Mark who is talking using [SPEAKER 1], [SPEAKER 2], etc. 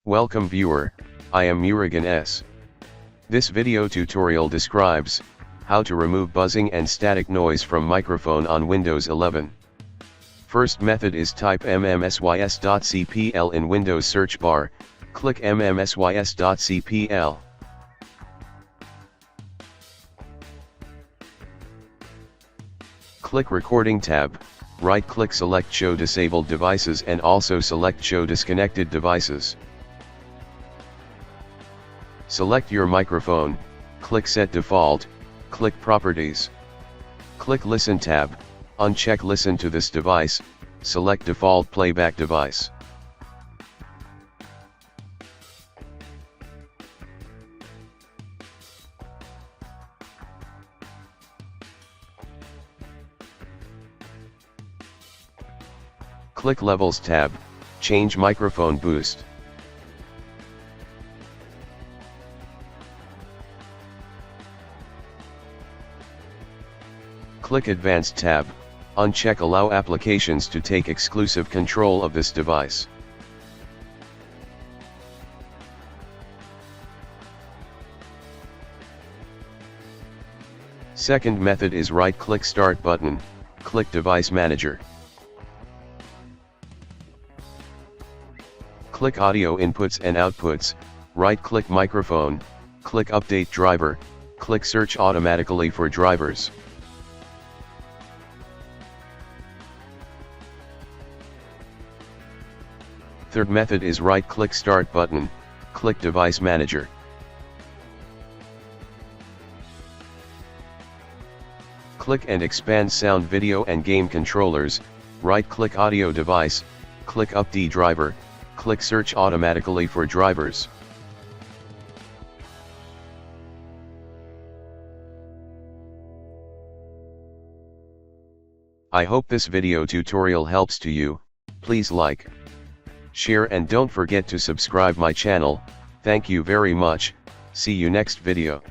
[SPEAKER 1] Welcome viewer, I am Murugan S. This video tutorial describes how to remove buzzing and static noise from microphone on Windows 11. First method is type mmmsys.cpl in Windows search bar, click mmmsys.cpl. Click Recording tab, right-click select Show Disabled Devices and also select Show Disconnected Devices. Select your microphone, click Set Default, click Properties. Click Listen tab, uncheck Listen to this device, select Default Playback Device. Click Levels tab, change microphone boost. Click Advanced tab, uncheck Allow applications to take exclusive control of this device. Second method is right-click Start button, click Device Manager. Click Audio Inputs and Outputs, right-click Microphone, click Update Driver, click Search automatically for drivers. Third method is right-click Start button, click Device Manager. Click and expand Sound, Video and Game Controllers, right-click Audio Device, click Update Driver, click Search automatically for drivers. I hope this video tutorial helps to you. Please like, share and don't forget to subscribe my channel. Thank you very much. See you next video.